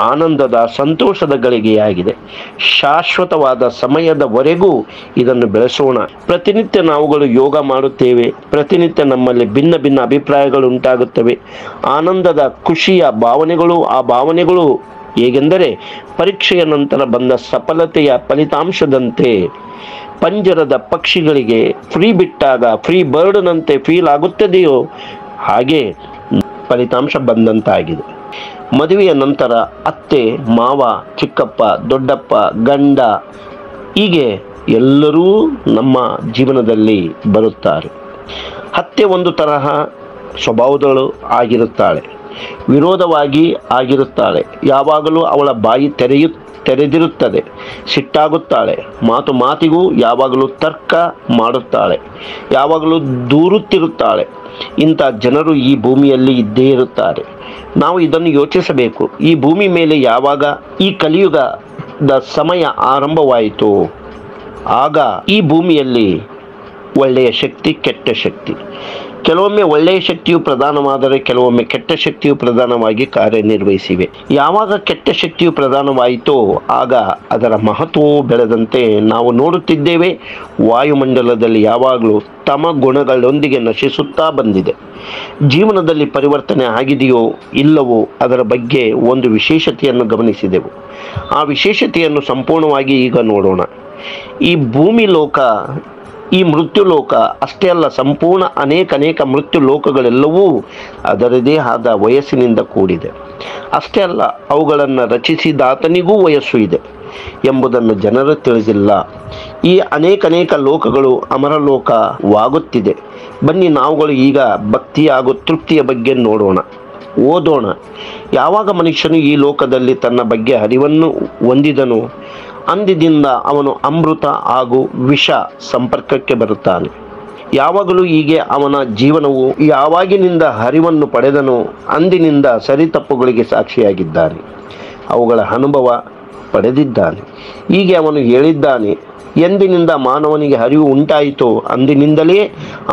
ಆನಂದದ, ಸಂತೋಷದ ಗಳಿಗೆಯಾಗಿದೆ. ಶಾಶ್ವತವಾದ ಸಮಯದವರೆಗೂ ಇದನ್ನು ಬೆಳೆಸೋಣ. ಪ್ರತಿನಿತ್ಯ ನಾವುಗಳು ಯೋಗ ಮಾಡುತ್ತೇವೆ. ಪ್ರತಿನಿತ್ಯ ನಮ್ಮಲ್ಲಿ ಭಿನ್ನ ಭಿನ್ನ ಅಭಿಪ್ರಾಯಗಳು ಉಂಟಾಗುತ್ತವೆ. ಆನಂದದ, ಖುಷಿಯ ಭಾವನೆಗಳು, ಆ ಭಾವನೆಗಳು ಹೇಗೆಂದರೆ ಪರೀಕ್ಷೆಯ ನಂತರ ಬಂದ ಸಫಲತೆಯ ಫಲಿತಾಂಶದಂತೆ. ಪಂಜರದ ಪಕ್ಷಿಗಳಿಗೆ ಫ್ರೀ ಬಿಟ್ಟಾಗ ಫ್ರೀ ಬರ್ಡ್ನಂತೆ ಫೀಲ್ ಆಗುತ್ತದೆಯೋ ಹಾಗೆ ಫಲಿತಾಂಶ ಬಂದಂತಾಗಿದೆ. ಮದುವೆಯ ನಂತರ ಅತ್ತೆ, ಮಾವ, ಚಿಕ್ಕಪ್ಪ, ದೊಡ್ಡಪ್ಪ, ಗಂಡ ಹೀಗೆ ಎಲ್ಲರೂ ನಮ್ಮ ಜೀವನದಲ್ಲಿ ಬರುತ್ತಾರೆ. ಅತ್ತೆ ಒಂದು ತರಹ ಸ್ವಭಾವದಳು ಆಗಿರುತ್ತಾಳೆ. ವಿರೋಧವಾಗಿ ಆಗಿರುತ್ತಾಳೆ. ಯಾವಾಗಲೂ ಅವಳ ಬಾಯಿ ತೆರೆದಿರುತ್ತದೆ. ಸಿಟ್ಟಾಗುತ್ತಾಳೆ. ಮಾತಿಗೂ ಯಾವಾಗಲೂ ತರ್ಕ ಮಾಡುತ್ತಾಳೆ. ಯಾವಾಗಲೂ ದೂರುತ್ತಿರುತ್ತಾಳೆ. ಇಂಥ ಜನರು ಈ ಭೂಮಿಯಲ್ಲಿ ಇದ್ದೇ ಇರುತ್ತಾರೆ. ನಾವು ಇದನ್ನು ಯೋಚಿಸಬೇಕು. ಈ ಭೂಮಿ ಮೇಲೆ ಯಾವಾಗ ಈ ಕಲಿಯುಗದ ಸಮಯ ಆರಂಭವಾಯಿತು, ಆಗ ಈ ಭೂಮಿಯಲ್ಲಿ ಒಳ್ಳೆಯ ಶಕ್ತಿ, ಕೆಟ್ಟ ಶಕ್ತಿ, ಕೆಲವೊಮ್ಮೆ ಒಳ್ಳೆಯ ಶಕ್ತಿಯು ಪ್ರಧಾನವಾದರೆ ಕೆಲವೊಮ್ಮೆ ಕೆಟ್ಟ ಶಕ್ತಿಯು ಪ್ರಧಾನವಾಗಿ ಕಾರ್ಯನಿರ್ವಹಿಸಿವೆ. ಯಾವಾಗ ಕೆಟ್ಟ ಶಕ್ತಿಯು ಪ್ರಧಾನವಾಯಿತೋ ಆಗ ಅದರ ಮಹತ್ವವು ಬೆಳೆದಂತೆ ನಾವು ನೋಡುತ್ತಿದ್ದೇವೆ. ವಾಯುಮಂಡಲದಲ್ಲಿ ಯಾವಾಗಲೂ ತಮ ಗುಣಗಳೊಂದಿಗೆ ನಶಿಸುತ್ತಾ ಬಂದಿದೆ. ಜೀವನದಲ್ಲಿ ಪರಿವರ್ತನೆ ಆಗಿದೆಯೋ ಇಲ್ಲವೋ ಅದರ ಬಗ್ಗೆ ಒಂದು ವಿಶೇಷತೆಯನ್ನು ಗಮನಿಸಿದೆವು. ಆ ವಿಶೇಷತೆಯನ್ನು ಸಂಪೂರ್ಣವಾಗಿ ಈಗ ನೋಡೋಣ. ಈ ಭೂಮಿ ಲೋಕ, ಈ ಮೃತ್ಯು ಲೋಕ ಅಷ್ಟೇ ಅಲ್ಲ, ಸಂಪೂರ್ಣ ಅನೇಕ ಮೃತ್ಯು ಲೋಕಗಳೆಲ್ಲವೂ ಅದರದೇ ಆದ ವಯಸ್ಸಿನಿಂದ ಕೂಡಿದೆ. ಅಷ್ಟೇ ಅಲ್ಲ, ಅವುಗಳನ್ನು ರಚಿಸಿದಾತನಿಗೂ ವಯಸ್ಸು ಇದೆ ಎಂಬುದನ್ನು ಜನರು ತಿಳಿದಿಲ್ಲ. ಈ ಅನೇಕ ಲೋಕಗಳು ಅಮರಲೋಕವಾಗುತ್ತಿದೆ. ಬನ್ನಿ ನಾವುಗಳು ಈಗ ಭಕ್ತಿ ಹಾಗೂ ತೃಪ್ತಿಯ ಬಗ್ಗೆ ನೋಡೋಣ, ಓದೋಣ. ಯಾವಾಗ ಮನುಷ್ಯನು ಈ ಲೋಕದಲ್ಲಿ ತನ್ನ ಬಗ್ಗೆ ಅರಿವನ್ನು ಹೊಂದಿದನು, ಅಂದಿನಿಂದ ಅವನು ಅಮೃತ ಹಾಗೂ ವಿಷ ಸಂಪರ್ಕಕ್ಕೆ ಬರುತ್ತಾನೆ. ಯಾವಾಗಲೂ ಹೀಗೆ ಅವನ ಜೀವನವು ಯಾವಾಗಿನಿಂದ ಅರಿವನ್ನು ಪಡೆದನು ಅಂದಿನಿಂದ ಸರಿತಪ್ಪುಗಳಿಗೆ ಸಾಕ್ಷಿಯಾಗಿದ್ದಾನೆ, ಅವುಗಳ ಅನುಭವ ಪಡೆದಿದ್ದಾನೆ. ಹೀಗೆ ಅವನು ಹೇಳಿದ್ದಾನೆ, ಎಂದಿನಿಂದ ಮಾನವನಿಗೆ ಅರಿವು ಉಂಟಾಯಿತೋ ಅಂದಿನಿಂದಲೇ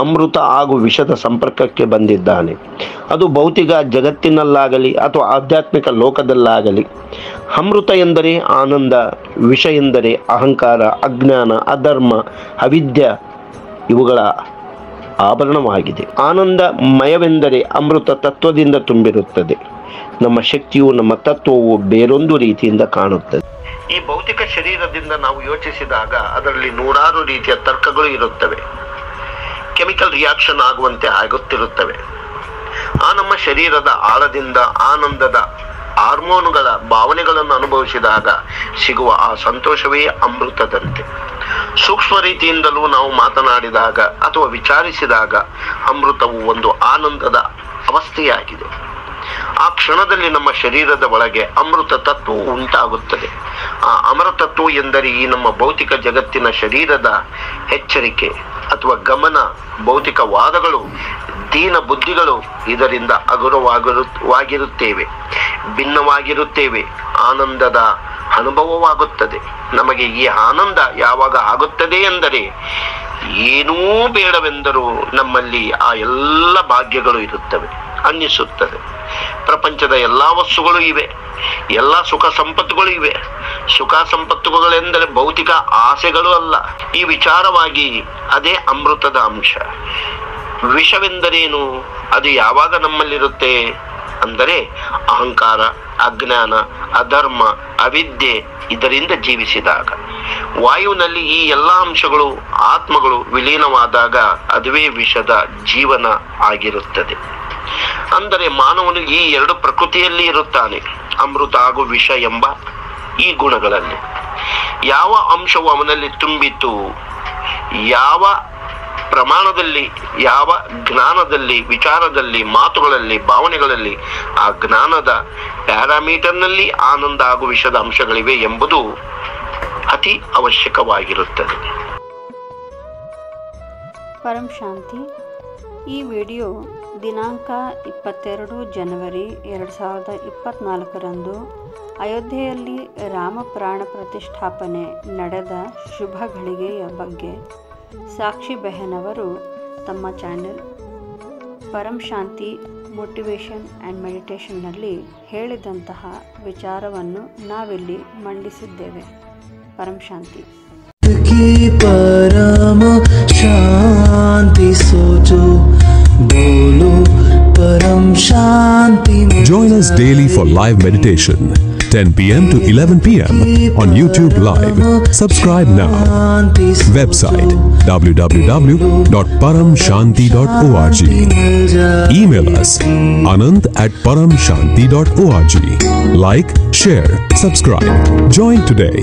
ಅಮೃತ ಹಾಗೂ ವಿಷದ ಸಂಪರ್ಕಕ್ಕೆ ಬಂದಿದ್ದಾನೆ. ಅದು ಭೌತಿಕ ಜಗತ್ತಿನಲ್ಲಾಗಲಿ ಅಥವಾ ಆಧ್ಯಾತ್ಮಿಕ ಲೋಕದಲ್ಲಾಗಲಿ. ಅಮೃತ ಎಂದರೆ ಆನಂದ, ವಿಷ ಎಂದರೆ ಅಹಂಕಾರ, ಅಜ್ಞಾನ, ಅಧರ್ಮ, ಅವಿದ್ಯೆ ಇವುಗಳ ಆಭರಣವಾಗಿದೆ. ಆನಂದಮಯವೆಂದರೆ ಅಮೃತ ತತ್ವದಿಂದ ತುಂಬಿರುತ್ತದೆ. ನಮ್ಮ ಶಕ್ತಿಯು, ನಮ್ಮ ತತ್ವವು ಬೇರೊಂದು ರೀತಿಯಿಂದ ಕಾಣುತ್ತದೆ. ಈ ಭೌತಿಕ ಶರೀರದಿಂದ ನಾವು ಯೋಚಿಸಿದಾಗ ಅದರಲ್ಲಿ ನೂರಾರು ರೀತಿಯ ತರ್ಕಗಳು ಇರುತ್ತವೆ. ಕೆಮಿಕಲ್ ರಿಯಾಕ್ಷನ್ ಆಗುವಂತೆ ಆಗುತ್ತಿರುತ್ತವೆ. ಆ ನಮ್ಮ ಶರೀರದ ಆಳದಿಂದ ಆನಂದದ ಹಾರ್ಮೋನುಗಳ ಭಾವನೆಗಳನ್ನು ಅನುಭವಿಸಿದಾಗ ಸಿಗುವ ಆ ಸಂತೋಷವೇ ಅಮೃತದಂತೆ. ಸೂಕ್ಷ್ಮ ರೀತಿಯಿಂದಲೂ ನಾವು ಮಾತನಾಡಿದಾಗ ಅಥವಾ ವಿಚಾರಿಸಿದಾಗ ಅಮೃತವು ಒಂದು ಆನಂದದ ಅವಸ್ಥೆಯಾಗಿದೆ. ಆ ಕ್ಷಣದಲ್ಲಿ ನಮ್ಮ ಶರೀರದ ಒಳಗೆ ಅಮೃತ ತತ್ವವು ಉಂಟಾಗುತ್ತದೆ. ಆ ಅಮರ ತತ್ವ ಎಂದರೆ ಈ ನಮ್ಮ ಭೌತಿಕ ಜಗತ್ತಿನ ಶರೀರದ ಎಚ್ಚರಿಕೆ ಅಥವಾ ಗಮನ, ಭೌತಿಕ ವಾದಗಳು, ದೀನ ಬುದ್ಧಿಗಳು ಇದರಿಂದ ಹಗುರವಾಗಿರುತ್ತೇವೆ, ಭಿನ್ನವಾಗಿರುತ್ತೇವೆ. ಆನಂದದ ಅನುಭವವಾಗುತ್ತದೆ. ನಮಗೆ ಈ ಆನಂದ ಯಾವಾಗ ಆಗುತ್ತದೆ ಎಂದರೆ ಏನೂ ಬೇಡವೆಂದರೂ ನಮ್ಮಲ್ಲಿ ಆ ಎಲ್ಲ ಭಾಗ್ಯಗಳು ಇರುತ್ತವೆ ಅನ್ನಿಸುತ್ತದೆ. ಪ್ರಪಂಚದ ಎಲ್ಲ ವಸ್ತುಗಳು ಇವೆ, ಎಲ್ಲ ಸುಖ ಸಂಪತ್ತುಗಳು ಇವೆ. ಸುಖ ಸಂಪತ್ತುಗಳೆಂದರೆ ಭೌತಿಕ ಆಸೆಗಳು ಅಲ್ಲ. ಈ ವಿಚಾರವಾಗಿ ಅದೇ ಅಮೃತದ ಅಂಶ. ವಿಷವೆಂದರೇನು? ಅದು ಯಾವಾಗ ನಮ್ಮಲ್ಲಿರುತ್ತೆ ಅಂದರೆ ಅಹಂಕಾರ, ಅಜ್ಞಾನ, ಅಧರ್ಮ, ಅವಿದ್ಯೆ ಇದರಿಂದ ಜೀವಿಸಿದಾಗ. ವಾಯುವಿನಲ್ಲಿ ಈ ಎಲ್ಲ ಅಂಶಗಳು, ಆತ್ಮಗಳು ವಿಲೀನವಾದಾಗ ಅದುವೇ ವಿಷದ ಜೀವನ ಆಗಿರುತ್ತದೆ. ಅಂದರೆ ಮಾನವನು ಈ ಎರಡು ಪ್ರಕೃತಿಯಲ್ಲಿ ಇರುತ್ತಾನೆ, ಅಮೃತ ಹಾಗೂ ವಿಷ ಎಂಬ ಈ ಗುಣಗಳಲ್ಲಿ. ಯಾವ ಅಂಶವು ಅವನಲ್ಲಿ ತುಂಬಿತು, ಯಾವ ಪ್ರಮಾಣದಲ್ಲಿ, ಯಾವ ಜ್ಞಾನದಲ್ಲಿ, ವಿಚಾರದಲ್ಲಿ, ಮಾತುಗಳಲ್ಲಿ, ಭಾವನೆಗಳಲ್ಲಿ ಆ ಜ್ಞಾನದ ಪ್ಯಾರಾಮೀಟರ್ನಲ್ಲಿ ಆನಂದ ಹಾಗೂ ವಿಷದ ಅಂಶಗಳಿವೆ ಎಂಬುದು ಅತಿ ಅವಶ್ಯಕವಾಗಿರುತ್ತದೆ. ಪರಂ ಶಾಂತಿ. ಈ ವಿಡಿಯೋ ದಿನಾಂಕ 22 ಜನವರಿ 2024 ಅಯೋಧ್ಯೆಯಲ್ಲಿ ರಾಮ ಪ್ರಾಣ ಪ್ರತಿಷ್ಠಾಪನೆ ನಡೆದ ಶುಭ ಘಳಿಗೆಯ ಬಗ್ಗೆ ಸಾಕ್ಷಿ ಬೆಹನವರು ತಮ್ಮ channel Param Shanti motivation and ಮೆಡಿಟೇಷನ್ನಲ್ಲಿ ಹೇಳಿದಂತಹ ವಿಚಾರವನ್ನು ನಾವಿಲ್ಲಿ ಮಂಡಿಸಿದ್ದೇವೆ. ಪರಂ ಶಾಂತಿ. परम शांति सोचो बोलो परम शांति. Join us daily for live meditation 10 p.m. to 11 p.m. on YouTube Live. Subscribe now. Website www.paramshanti.org. Email us anand@paramshanti.org. Like, share, subscribe. Join today.